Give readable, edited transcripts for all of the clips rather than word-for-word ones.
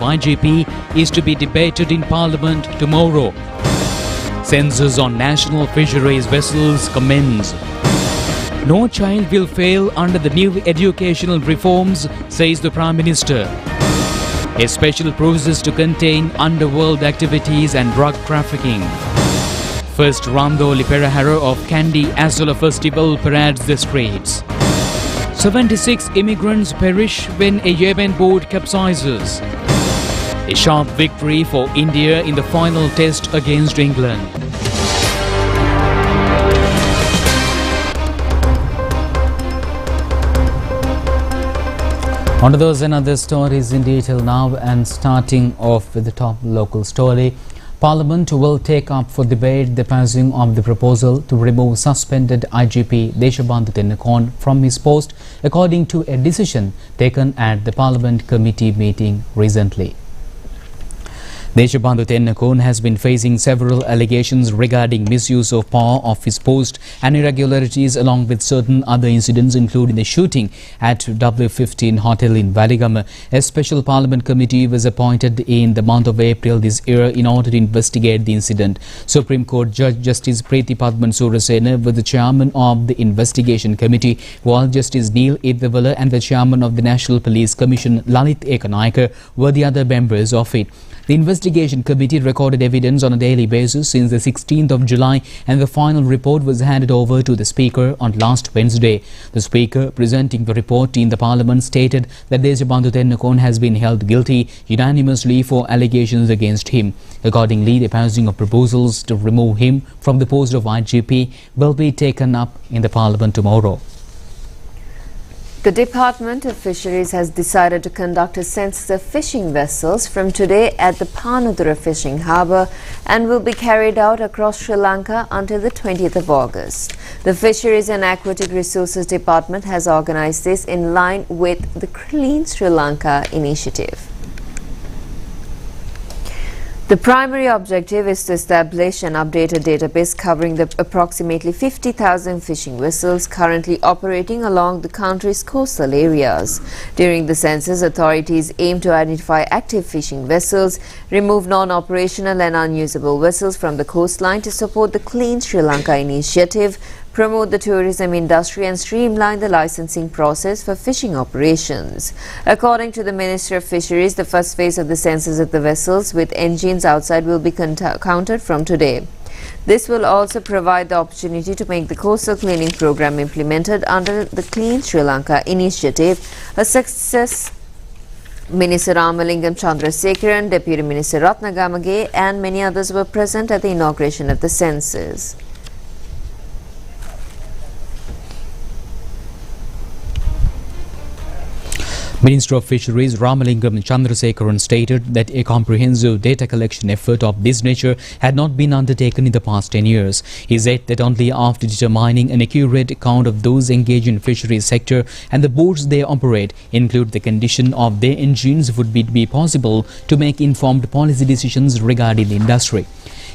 IGP is to be debated in Parliament tomorrow. Census on national fisheries vessels commence. No child will fail under the new educational reforms, says the Prime Minister. A special process to contain underworld activities and drug trafficking. First Rando Liperahara of Kandy Asela festival parades the streets. 76 immigrants perish when a Yemen boat capsizes. A sharp victory for India in the final test against England. On to those and other stories in detail now, and starting off with the top local story. Parliament will take up for debate the passing of the proposal to remove suspended IGP Deshabandhu Tennakon from his post, according to a decision taken at the Parliament committee meeting recently. Deshabandhu Tennakon has been facing several allegations regarding misuse of power of his post and irregularities, along with certain other incidents, including the shooting at W15 Hotel in Valigama. A special Parliament committee was appointed in the month of April this year in order to investigate the incident. Supreme Court Judge Justice Preeti Padman Surasena was the chairman of the investigation committee, while Justice Neil Idhavala and the chairman of the National Police Commission Lalit Ekanayaka were the other members of it. The investigation committee recorded evidence on a daily basis since the 16th of July, and the final report was handed over to the Speaker on last Wednesday. The Speaker, presenting the report in the Parliament, stated that Deshabandhu Tennakon has been held guilty unanimously for allegations against him. Accordingly, the passing of proposals to remove him from the post of IGP will be taken up in the Parliament tomorrow. The Department of Fisheries has decided to conduct a census of fishing vessels from today at the Panadura fishing harbour and will be carried out across Sri Lanka until the 20th of August. The Fisheries and Aquatic Resources Department has organised this in line with the Clean Sri Lanka initiative. The primary objective is to establish and update a database covering the approximately 50,000 fishing vessels currently operating along the country's coastal areas. During the census, authorities aim to identify active fishing vessels, remove non-operational and unusable vessels from the coastline to support the Clean Sri Lanka initiative, promote the tourism industry and streamline the licensing process for fishing operations. According to the Minister of Fisheries, the first phase of the census of the vessels with engines outside will be counted from today. This will also provide the opportunity to make the coastal cleaning program implemented under the Clean Sri Lanka initiative a success. Minister Ramalingam Chandrasekaran, Deputy Minister Ratnagamage and many others were present at the inauguration of the census. Minister of Fisheries Ramalingam Chandrasekaran stated that a comprehensive data collection effort of this nature had not been undertaken in the past 10 years. He said that only after determining an accurate account of those engaged in fisheries sector and the boats they operate, include the condition of their engines, would it be possible to make informed policy decisions regarding the industry.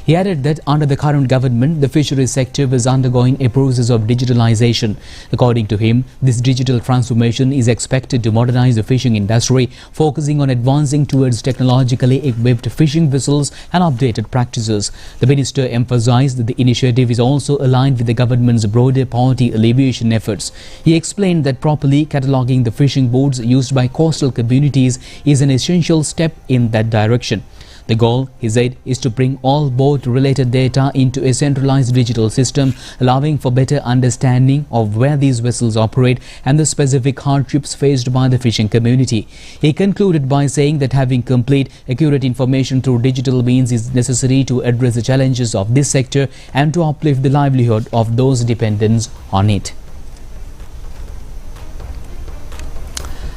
He added that under the current government, the fisheries sector was undergoing a process of digitalization. According to him, this digital transformation is expected to modernize the fishing industry, focusing on advancing towards technologically equipped fishing vessels and updated practices. The minister emphasized that the initiative is also aligned with the government's broader poverty alleviation efforts. He explained that properly cataloguing the fishing boats used by coastal communities is an essential step in that direction. The goal, he said, is to bring all boat-related data into a centralized digital system, allowing for better understanding of where these vessels operate and the specific hardships faced by the fishing community. He concluded by saying that having complete, accurate information through digital means is necessary to address the challenges of this sector and to uplift the livelihood of those dependent on it.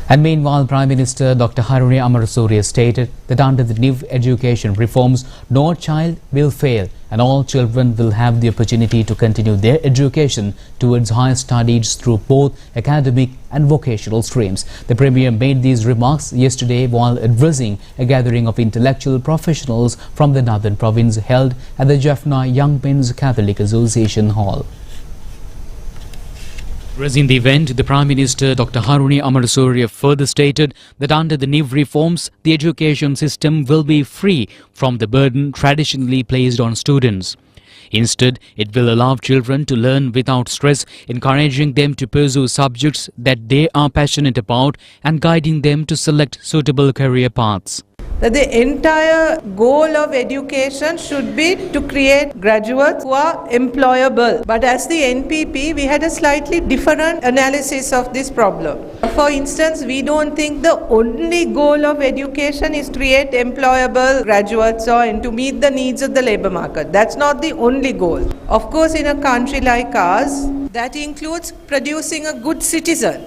And meanwhile, Prime Minister Dr. Haruni Amarasuriya stated that under the new education reforms, no child will fail and all children will have the opportunity to continue their education towards higher studies through both academic and vocational streams. The Premier made these remarks yesterday while addressing a gathering of intellectual professionals from the Northern Province held at the Jaffna Young Men's Catholic Association Hall. Addressing the event, the Prime Minister Dr. Haruni Amarasuriya further stated that under the new reforms, the education system will be free from the burden traditionally placed on students. Instead, it will allow children to learn without stress, encouraging them to pursue subjects that they are passionate about and guiding them to select suitable career paths. That the entire goal of education should be to create graduates who are employable. But as the NPP, we had a slightly different analysis of this problem. For instance, we don't think the only goal of education is to create employable graduates or and to meet the needs of the labor market. That's not the only goal. Of course, in a country like ours, that includes producing a good citizen,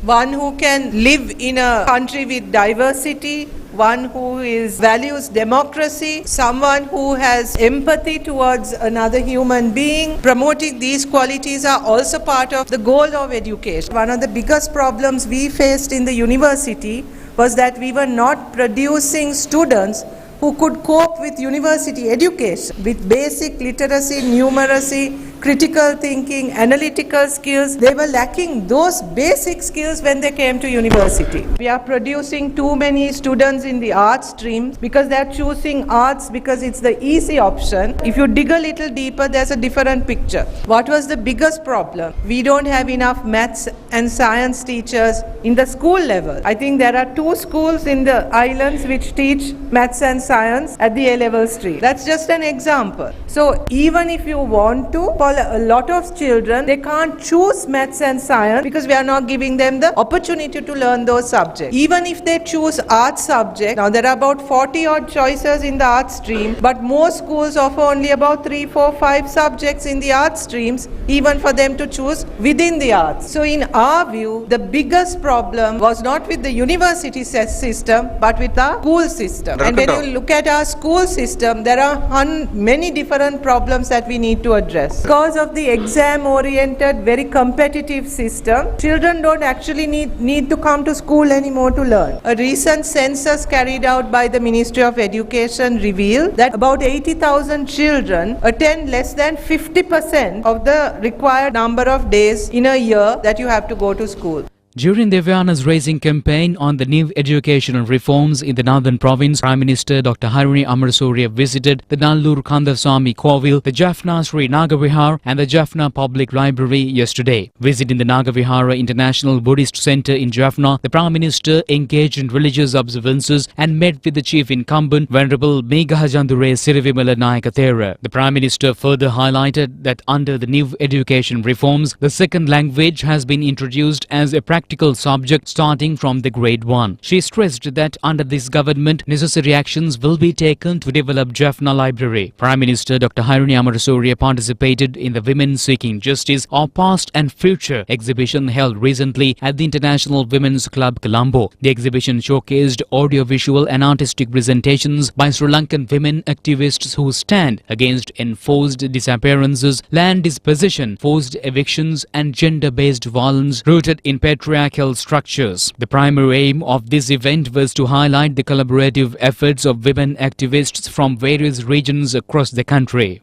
one who can live in a country with diversity, one who values democracy, someone who has empathy towards another human being. Promoting these qualities are also part of the goal of education. One of the biggest problems we faced in the university was that we were not producing students who could cope with university education, with basic literacy, numeracy, critical thinking, analytical skills. They were lacking those basic skills when they came to university. We are producing too many students in the arts streams because they are choosing arts because it's the easy option. If you dig a little deeper, there's a different picture. What was the biggest problem? We don't have enough maths and science teachers in the school level. I think there are 2 schools in the islands which teach maths and science at the A-level stream. That's just an example. So even if you want to, for a lot of children, they can't choose maths and science because we are not giving them the opportunity to learn those subjects. Even if they choose art subject, now there are about 40 odd choices in the art stream, but most schools offer only about 3, 4, 5 subjects in the art streams, even for them to choose within the arts. So in our view, the biggest problem was not with the university system, but with the school system. And when you look at our school system, there are many different problems that we need to address. Because of the exam-oriented, very competitive system, children don't actually need to come to school anymore to learn. A recent census carried out by the Ministry of Education revealed that about 80,000 children attend less than 50% of the required number of days in a year that you have to go to school. During the awareness-raising campaign on the new educational reforms in the Northern Province, Prime Minister Dr. Haruni Amarasuriya visited the Nallur Kandaswamy Kovil, the Jaffna Sri Nagavihar and the Jaffna Public Library yesterday. Visiting the Nagavihara International Buddhist Centre in Jaffna, the Prime Minister engaged in religious observances and met with the Chief Incumbent, Venerable Megahajandure Sirivimala Nayakathera. The Prime Minister further highlighted that under the new education reforms, the second language has been introduced as a practical subject starting from the grade 1. She stressed that under this government, necessary actions will be taken to develop Jaffna Library. Prime Minister Dr. Haruni Amarasuriya participated in the Women Seeking Justice Our Past and Future exhibition held recently at the International Women's Club Colombo. The exhibition showcased audiovisual and artistic presentations by Sri Lankan women activists who stand against enforced disappearances, land dispossession, forced evictions and gender-based violence rooted in patriarchal structures. The primary aim of this event was to highlight the collaborative efforts of women activists from various regions across the country.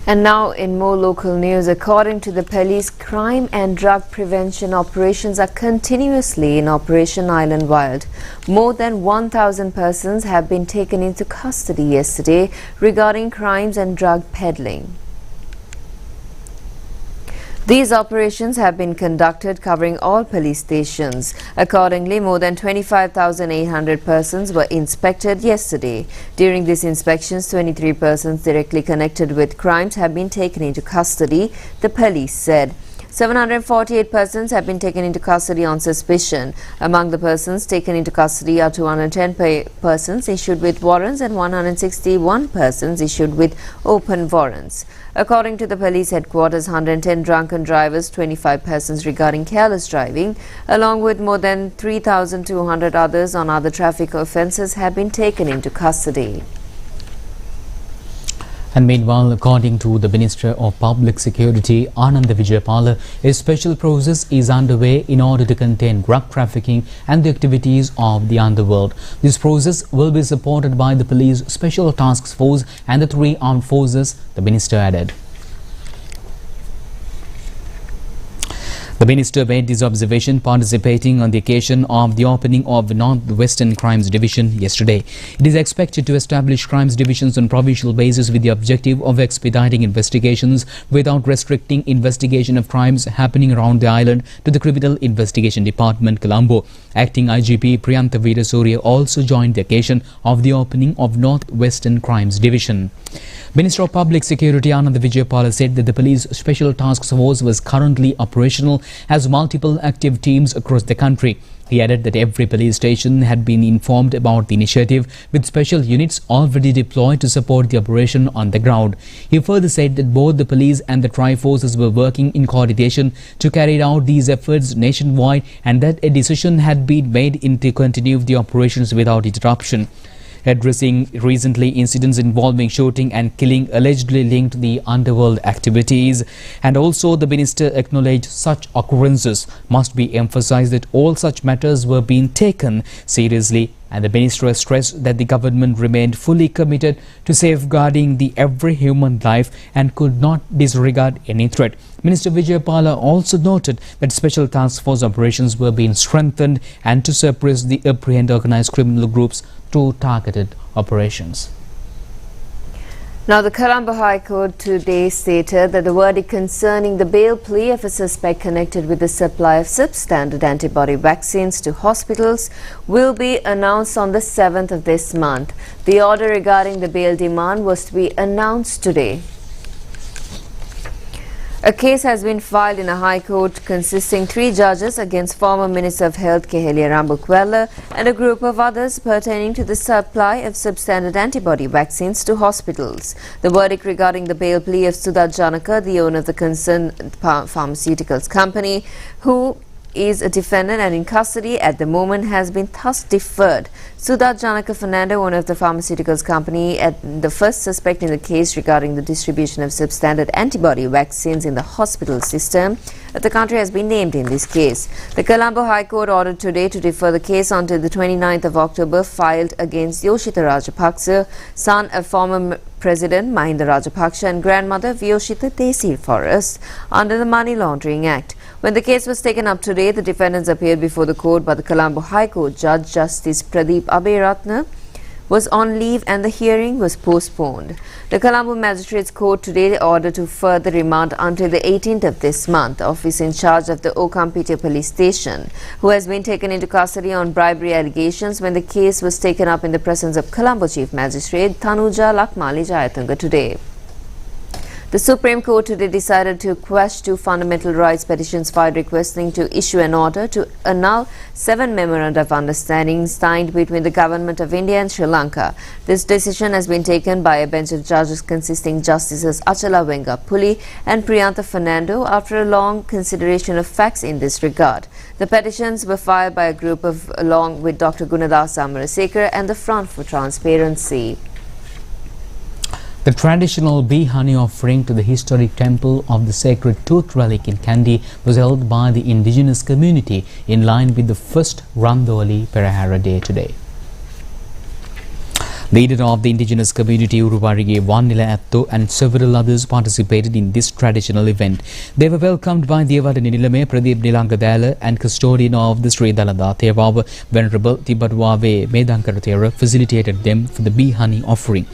And now in more local news, according to the police, crime and drug prevention operations are continuously in Operation Island Wild. More than 1,000 persons have been taken into custody yesterday regarding crimes and drug peddling. These operations have been conducted covering all police stations. Accordingly, more than 25,800 persons were inspected yesterday. During these inspections, 23 persons directly connected with crimes have been taken into custody, the police said. 748 persons have been taken into custody on suspicion. Among the persons taken into custody are 210 persons issued with warrants and 161 persons issued with open warrants. According to the police headquarters, 110 drunken drivers, 25 persons regarding careless driving, along with more than 3,200 others on other traffic offences have been taken into custody. And meanwhile, according to the Minister of Public Security, Anand Vijayapala, a special process is underway in order to contain drug trafficking and the activities of the underworld. This process will be supported by the police special task force and the 3 armed forces, the minister added. The minister made this observation participating on the occasion of the opening of the North-Western Crimes Division yesterday. It is expected to establish crimes divisions on provincial basis with the objective of expediting investigations without restricting investigation of crimes happening around the island to the Criminal Investigation Department, Colombo. Acting IGP Priyantha Veerasurya also joined the occasion of the opening of North-Western Crimes Division. Minister of Public Security Anand Vijayapala said that the police special task force was currently operational as multiple active teams across the country. He added that every police station had been informed about the initiative, with special units already deployed to support the operation on the ground. He further said that both the police and the tri-forces were working in coordination to carry out these efforts nationwide and that a decision had been made to continue the operations without interruption. Addressing recently incidents involving shooting and killing allegedly linked to the underworld activities, and also the minister acknowledged such occurrences must be emphasized that all such matters were being taken seriously, and the minister stressed that the government remained fully committed to safeguarding the every human life and could not disregard any threat. Minister Vijayapala also noted that special task force operations were being strengthened and to suppress the apprehend organized criminal groups through targeted operations. Now, the Colombo High Court today stated that the verdict concerning the bail plea of a suspect connected with the supply of substandard antibody vaccines to hospitals will be announced on the 7th of this month. The order regarding the bail demand was to be announced today. A case has been filed in a High Court consisting 3 judges against former Minister of Health Kehelia Rambukwella and a group of others pertaining to the supply of substandard antibody vaccines to hospitals. The verdict regarding the bail plea of Sudha Janaka, the owner of the concerned pharmaceuticals company, who is a defendant and in custody at the moment, has been thus deferred. Sudha Janaka Fernando, owner of the pharmaceuticals company, and the first suspect in the case regarding the distribution of substandard antibody vaccines in the hospital system of the country, has been named in this case. The Colombo High Court ordered today to defer the case until the 29th of October, filed against Yoshita Rajapaksa, son of former President Mahinda Rajapaksa and grandmother Vyoshita Desi Forrest, under the Money Laundering Act. When the case was taken up today, the defendants appeared before the court, but the Colombo High Court Judge Justice Pradeep Aberatna was on leave and the hearing was postponed. The Colombo Magistrates Court today ordered to further remand until the 18th of this month. The officer in charge of the Okampita police station, who has been taken into custody on bribery allegations when the case was taken up in the presence of Colombo Chief Magistrate Tanuja Lakmali Jayatunga today. The Supreme Court today decided to quash 2 fundamental rights petitions filed requesting to issue an order to annul 7 memoranda of understanding signed between the Government of India and Sri Lanka. This decision has been taken by a bench of judges consisting Justices Achala Vengapulli and Priyantha Fernando after a long consideration of facts in this regard. The petitions were filed by a group along with Dr. Gunadas Amarasekar and the Front for Transparency. The traditional bee honey offering to the historic temple of the sacred tooth relic in Kandy was held by the indigenous community in line with the first Randoli Perahara Day today. Leader of the indigenous community Rupavahini Vanila Atto and several others participated in this traditional event. They were welcomed by Devada Nilame Pradeep Nilangadala and custodian of the Sri Dalada Thevawa, Venerable Tibadwave Medankarathera, facilitated them for the bee honey offering.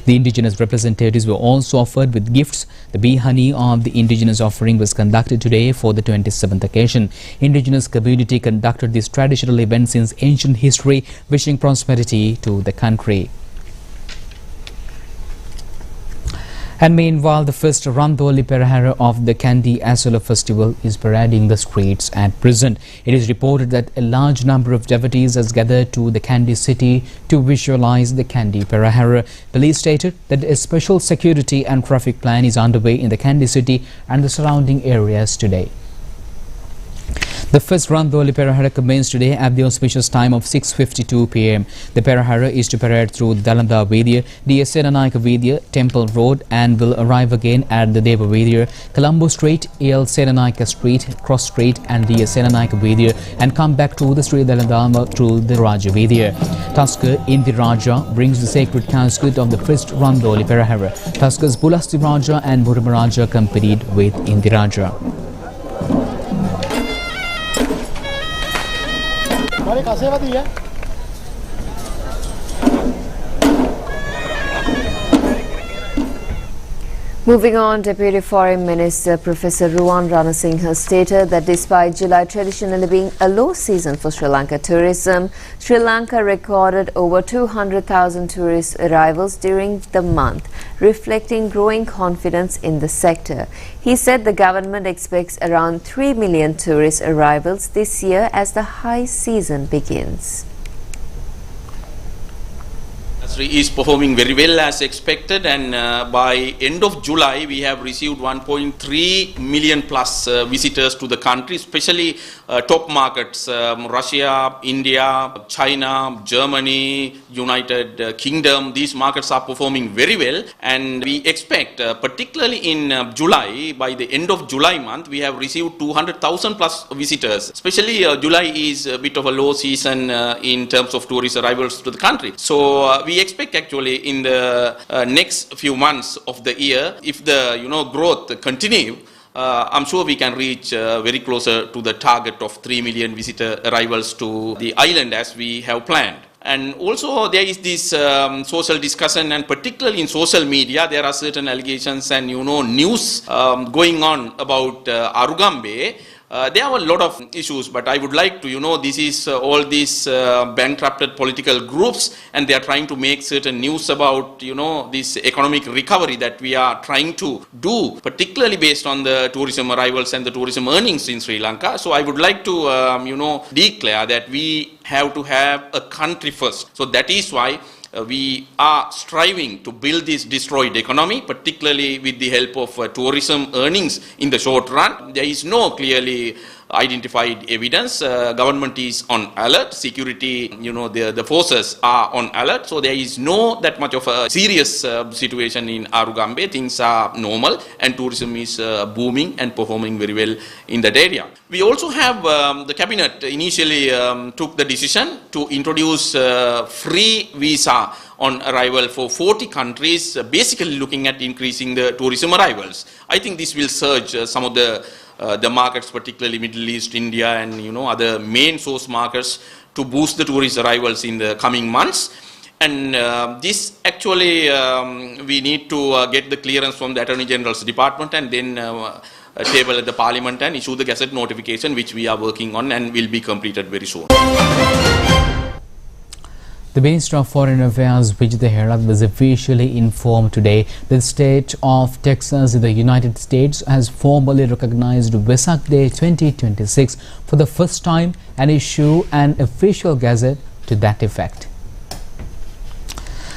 The indigenous representatives were also offered with gifts. The bee honey of the indigenous offering was conducted today for the 27th occasion. Indigenous community conducted this traditional event since ancient history, wishing prosperity to the country. And meanwhile, the first Randoli Perahara of the Kandy Asela festival is parading the streets at present. It is reported that a large number of devotees has gathered to the Kandy city to visualize the Kandy Perahara. Police stated that a special security and traffic plan is underway in the Kandy city and the surrounding areas today. The first Randoli Perahara commenced today at the auspicious time of 6:52 p.m. The Perahara is to parade through Dalanda Vidya, the Senanayaka Vidya, Temple Road, and will arrive again at the Deva Vidya, Colombo Street, El Senanayaka Street, Cross Street, and the Senanayaka Vidya, and come back to the Sri Dalandama through the Raja Vidya. Tusker Indiraja brings the sacred casket of the first Randoli Perahara. Tusker's Pulasti Raja and Murumaraja accompanied with Indiraja. Moving on, Deputy Foreign Minister Professor Ruwan Ranasinghe stated that despite July traditionally being a low season for Sri Lanka tourism, Sri Lanka recorded over 200,000 tourist arrivals during the month, reflecting growing confidence in the sector. He said the government expects around 3 million tourist arrivals this year as the high season begins. Is performing very well as expected, and by end of July we have received 1.3 million plus visitors to the country, especially top markets Russia, India, China, Germany, United Kingdom. These markets are performing very well, and we expect particularly in July, by the end of July month we have received 200,000 plus visitors. Especially July is a bit of a low season in terms of tourist arrivals to the country. So we expect actually in the next few months of the year, if the growth continue, I'm sure we can reach very closer to the target of 3 million visitor arrivals to the island as we have planned. And also there is this social discussion, and particularly in social media there are certain allegations and news going on about Arugambe. There are a lot of issues, but I would like to, this is all these bankrupted political groups, and they are trying to make certain news about, this economic recovery that we are trying to do, particularly based on the tourism arrivals and the tourism earnings in Sri Lanka. So I would like to, declare that we have to have a country first. So that is why we are striving to build this destroyed economy, particularly with the help of tourism earnings in the short run. There is no clearly identified evidence. Government is on alert. Security, the forces are on alert. So there is no that much of a serious situation in Arugambe. Things are normal, and tourism is booming and performing very well in that area. We also have the cabinet initially took the decision to introduce free visa on arrival for 40 countries, basically looking at increasing the tourism arrivals. I think this will surge some of the markets, particularly Middle East, India, and other main source markets, to boost the tourist arrivals in the coming months. And this actually we need to get the clearance from the Attorney General's department, and then table at the Parliament and issue the Gazette notification, which we are working on and will be completed very soon. The Minister of Foreign Affairs, Vijitha Herath, was officially informed today that the state of Texas in the United States has formally recognized Vesak Day 2026 for the first time and issued an official gazette to that effect.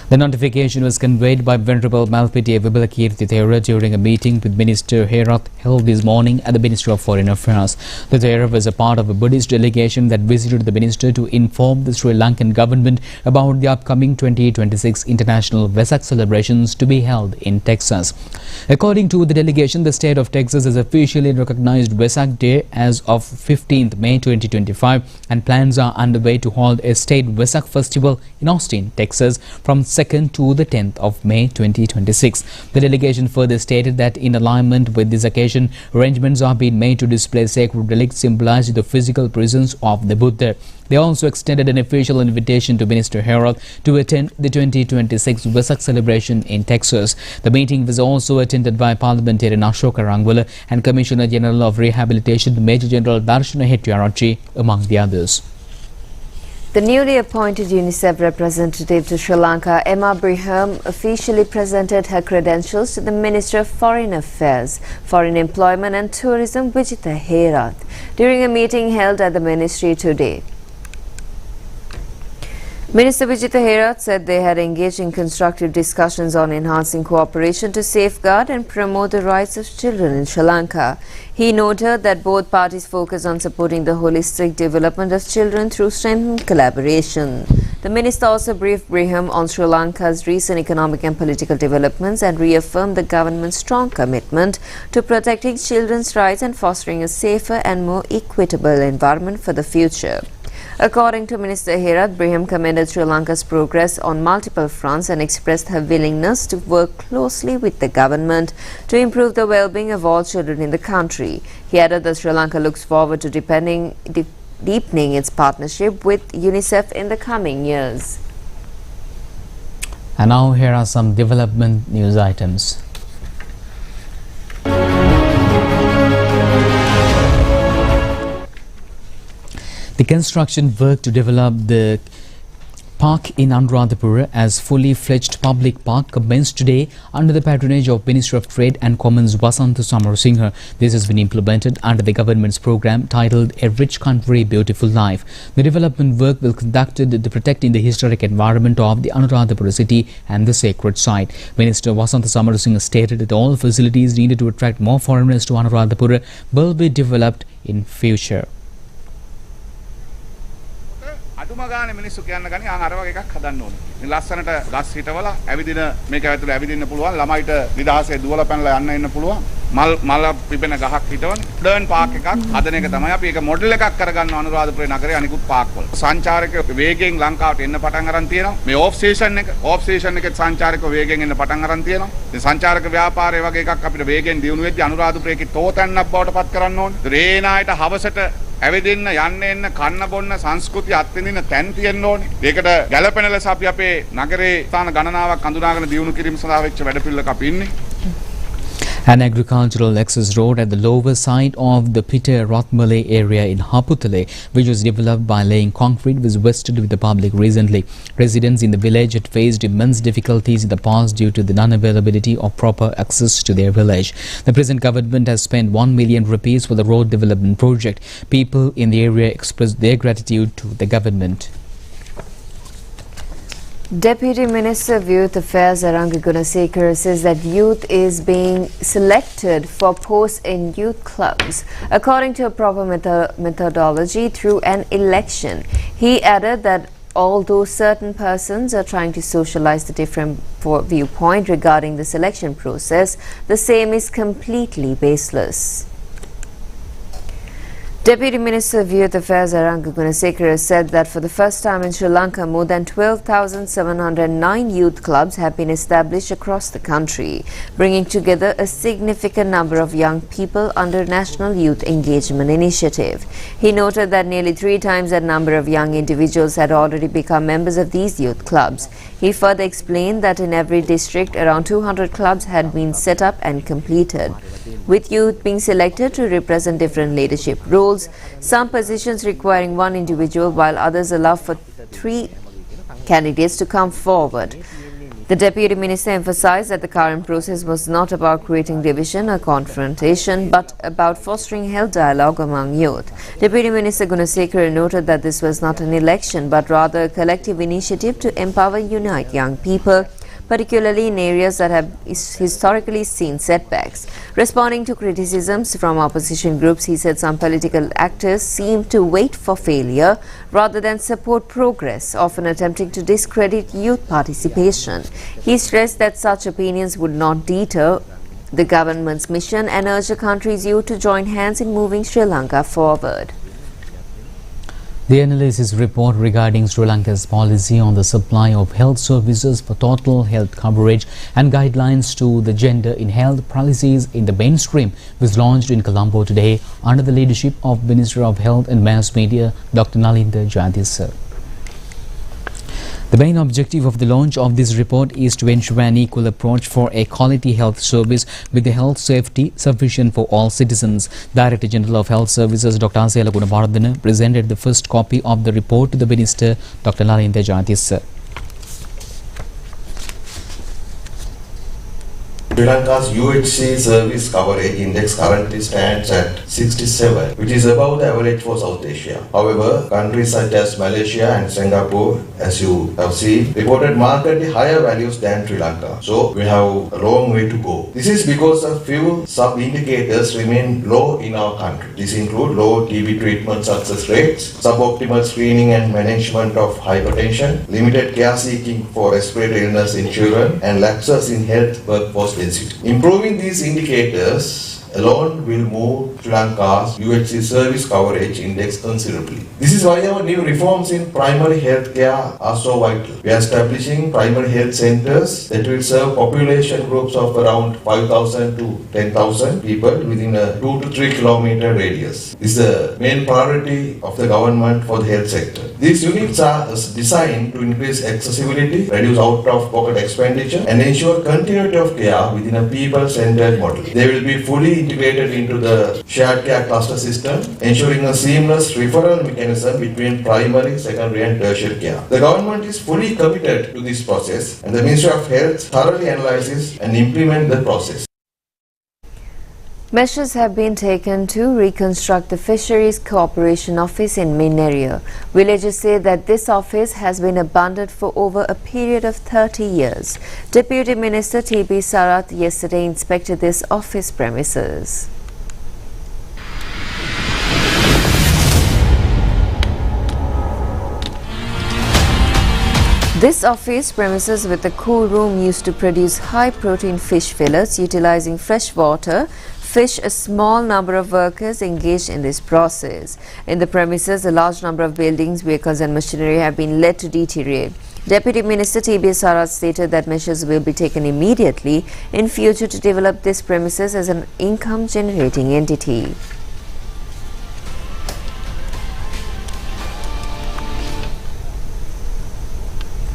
The notification was conveyed by Venerable Malpiti Vibhalakirti Thera during a meeting with Minister Herath held this morning at the Ministry of Foreign Affairs. The Thera was a part of a Buddhist delegation that visited the minister to inform the Sri Lankan government about the upcoming 2026 International Vesak celebrations to be held in Texas. According to the delegation, the state of Texas has officially recognized Vesak Day as of 15th May 2025, and plans are underway to hold a state Vesak festival in Austin, Texas from 2nd to the 10th of May 2026. The delegation further stated that in alignment with this occasion, arrangements are being made to display sacred relics symbolizing the physical presence of the Buddha. They also extended an official invitation to Minister Herath to attend the 2026 Vesak celebration in Texas. The meeting was also attended by Parliamentary Ashoka Rangwala and Commissioner General of Rehabilitation Major General Darshana Hettiarachchi, among the others. The newly appointed UNICEF representative to Sri Lanka, Emma Brigham, officially presented her credentials to the Minister of Foreign Affairs, Foreign Employment and Tourism, Vijitha Herath, during a meeting held at the ministry today. Minister Vijitha Herath said they had engaged in constructive discussions on enhancing cooperation to safeguard and promote the rights of children in Sri Lanka. He noted that both parties focus on supporting the holistic development of children through strengthened collaboration. The minister also briefed Brigham on Sri Lanka's recent economic and political developments and reaffirmed the government's strong commitment to protecting children's rights and fostering a safer and more equitable environment for the future. According to Minister Herath, Brigham commended Sri Lanka's progress on multiple fronts and expressed her willingness to work closely with the government to improve the well-being of all children in the country. He added that Sri Lanka looks forward to deepening deepening its partnership with UNICEF in the coming years. And now here are some development news items. The construction work to develop the park in Anuradhapura as fully fledged public park commenced today under the patronage of Minister of Trade and Commons Vasantha Samarasinghe. This has been implemented under the government's program titled A Rich Country, Beautiful Life. The development work will conducted to protecting the historic environment of the Anuradhapura city and the sacred site. Minister Vasantha Samarasinghe stated that all facilities needed to attract more foreigners to Anuradhapura will be developed in future. අඩුම ගානේ මිනිස්සු කියන්න ගනි අර වගේ එකක් හදන්න ඕනේ. මේ ලස්සනට ගස් හිටවලා ඇවිදින මේක ඇතුළේ ඇවිදින්න පුළුවන් ළමයිට නිදහසේ දුවලා පැනලා යන්න එන්න පුළුවන්. මල පිපෙන ගහක් හිටවන ඩර්න් පාක් එකක් හදන එක තමයි අපි ඒක මොඩල් එකක් කරගන්න අනුරාධපුරේ නගරේ අනිකුත් පාක් වල. සංචාරක වේගයෙන් ලංකාවට එන්න පටන් අරන් තියෙනවා. මේ ඔෆ් සීසන් එකේ සංචාරක වේගයෙන් එන්න පටන් අරන් තියෙනවා. ඉතින් සංචාරක ව්‍යාපාරය වගේ එකක් අපිට වේගෙන් දියුණු වෙද්දී අනුරාධපුරේකේ තෝතැන්නක් බවට පත් කරන්න ඕනේ. රේනායට හවසට ඇවිදින්න යන්න එන්න කන්න බොන්න සංස්කෘතිය අත්විඳින තැන් තියෙන්න ඕනේ. ඒකට ගැළපෙන ලෙස අපි අපේ නගරේ ස්ථාන ගණනාවක් අඳුනාගෙන දියුණු කිරීම සඳහා වෙච්ච වැඩපිළිවෙලක අපි ඉන්නේ. An agricultural access road at the lower side of the Pitte Rothmale area in Haputale, which was developed by laying concrete, was vested with the public recently. Residents in the village had faced immense difficulties in the past due to the non-availability of proper access to their village. The present government has spent 1 million rupees for the road development project. People in the area expressed their gratitude to the government. Deputy Minister of Youth Affairs Aranga Gunasekara says that youth is being selected for posts in youth clubs according to a proper methodology through an election. He added that although certain persons are trying to socialize the different viewpoint regarding the selection process, the same is completely baseless. Deputy Minister of Youth Affairs Aranga Gunasekara said that for the first time in Sri Lanka, more than 12,709 youth clubs have been established across the country, bringing together a significant number of young people under National Youth Engagement Initiative. He noted that nearly 3 times that number of young individuals had already become members of these youth clubs. He further explained that in every district, around 200 clubs had been set up and completed, with youth being selected to represent different leadership roles, some positions requiring 1 individual while others allow for 3 candidates to come forward. The Deputy Minister emphasized that the current process was not about creating division or confrontation but about fostering healthy dialogue among youth. Deputy Minister Gunasekara noted that this was not an election but rather a collective initiative to empower and unite young people, particularly in areas that have historically seen setbacks. Responding to criticisms from opposition groups, he said some political actors seem to wait for failure rather than support progress, often attempting to discredit youth participation. He stressed that such opinions would not deter the government's mission and urged the country's youth to join hands in moving Sri Lanka forward. The analysis report regarding Sri Lanka's policy on the supply of health services for total health coverage and guidelines to the gender in health policies in the mainstream was launched in Colombo today under the leadership of Minister of Health and Mass Media, Dr. Nalinda Jayadisa. The main objective of the launch of this report is to ensure an equal approach for a quality health service with the health safety sufficient for all citizens. Director General of Health Services Dr. Asela presented the first copy of the report to the Minister Dr. Nalinda Jayadisa. Sri Lanka's UHC service coverage index currently stands at 67, which is above the average for South Asia. However, countries such as Malaysia and Singapore, as you have seen, reported markedly higher values than Sri Lanka. So, we have a long way to go. This is because a few sub-indicators remain low in our country. These include low TB treatment success rates, suboptimal screening and management of hypertension, limited care seeking for respiratory illness in children, and lapses in health workforce density. Improving these indicators alone will move Sri Lanka's UHC service coverage index considerably. This is why our new reforms in primary health care are so vital. We are establishing primary health centers that will serve population groups of around 5,000 to 10,000 people within a 2 to 3 kilometer radius. This is the main priority of the government for the health sector. These units are designed to increase accessibility, reduce out-of-pocket expenditure, and ensure continuity of care within a people-centered model. They will be fully integrated into the shared care cluster system, ensuring a seamless referral mechanism between primary, secondary, and tertiary care. The government is fully committed to this process, and the Ministry of Health thoroughly analyzes and implement the process. Measures have been taken to reconstruct the Fisheries Cooperation Office in Min area. Villagers say that this office has been abandoned for over a period of 30 years. Deputy Minister T.B. Sarath yesterday inspected this office premises. This office premises with a cool room used to produce high-protein fish fillets utilizing fresh water. A small number of workers engaged in this process. In the premises, a large number of buildings, vehicles and machinery have been led to deteriorate. Deputy Minister T.B. Sarath stated that measures will be taken immediately in future to develop this premises as an income-generating entity.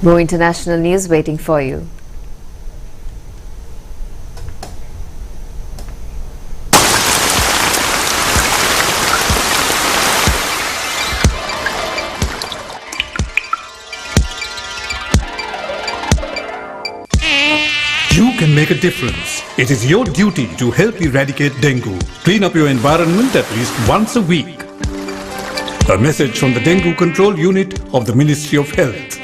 More international news waiting for you. You can make a difference. It is your duty to help eradicate dengue. Clean up your environment at least once a week. A message from the Dengue Control Unit of the Ministry of Health.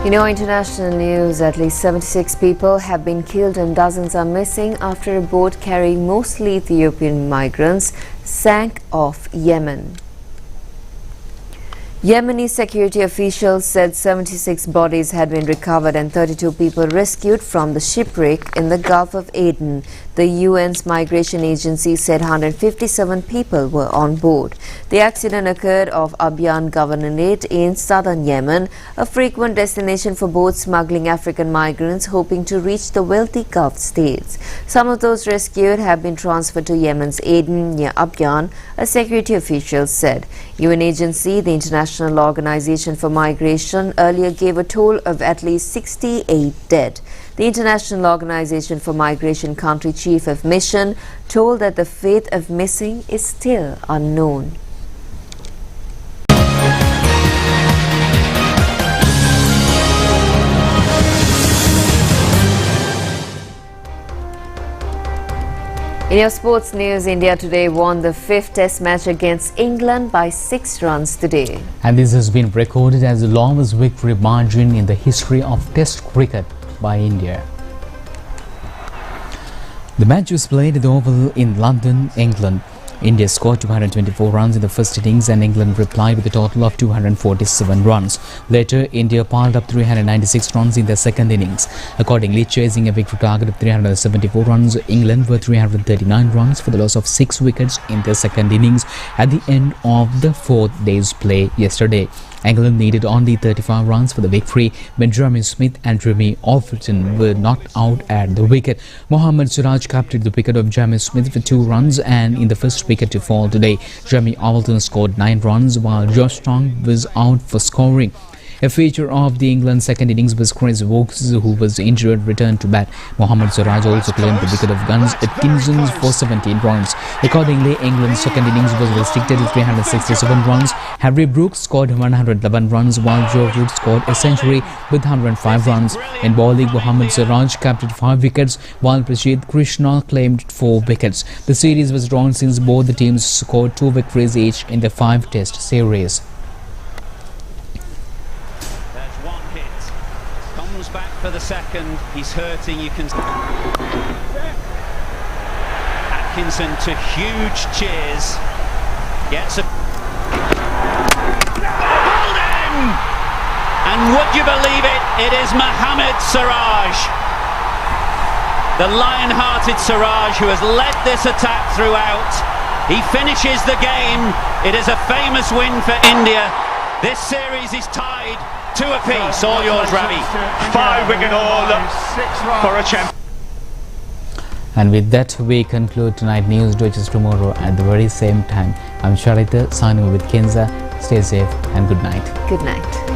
In our international news, at least 76 people have been killed and dozens are missing after a boat carrying mostly Ethiopian migrants sank off Yemen. Yemeni security officials said 76 bodies had been recovered and 32 people rescued from the shipwreck in the Gulf of Aden. The UN's migration agency said 157 people were on board. The accident occurred off Abyan Governorate in southern Yemen, a frequent destination for boats smuggling African migrants hoping to reach the wealthy Gulf states. Some of those rescued have been transferred to Yemen's Aden near Abyan, a security official said. UN agency, the International Organization for Migration, earlier gave a toll of at least 68 dead. The International Organization for Migration country chief of mission told that the fate of missing is still unknown. In your sports news, India today won the 5th Test match against England by 6 runs today. And this has been recorded as the longest victory margin in the history of Test cricket by India. The match was played at the Oval in London, England. India scored 224 runs in the first innings and England replied with a total of 247 runs. Later, India piled up 396 runs in the second innings. Accordingly, chasing a victory target of 374 runs, England were 339 runs for the loss of 6 wickets in the second innings at the end of the 4th day's play yesterday. England needed only 35 runs for the victory when Jeremy Smith and Remy Alfreton were knocked out at the wicket. Mohammad Siraj captured the wicket of Jeremy Smith for 2 runs and in the first wicket to fall today, Jeremy Alfreton scored 9 runs while Josh Strong was out for scoring. A feature of the England second innings was Chris Wokes, who was injured, returned to bat. Mohammad Siraj also claimed the wicket of Guns Atkinson's for 17 runs. Accordingly, England's second innings was restricted to 367 runs. Harry Brooks scored 111 runs while Joe Root scored a century with 105 runs. In bowling, Mohammad Siraj captured 5 wickets while Prashid Krishna claimed 4 wickets. The series was drawn since both the teams scored 2 victories each in the 5 Test series. Back for the second, he's hurting, you can... Atkinson to huge cheers Gets a holding! And would you believe it? It is Mohamed Siraj. The lion-hearted Siraj, who has led this attack throughout. He finishes the game. It is a famous win for India. This series is tied 2 apiece. All yours, Ravi. 5-wicket haul for a champion. And with that, we conclude tonight news, which is tomorrow at the very same time. I'm Charita, signing with Kenza. Stay safe and good night. Good night.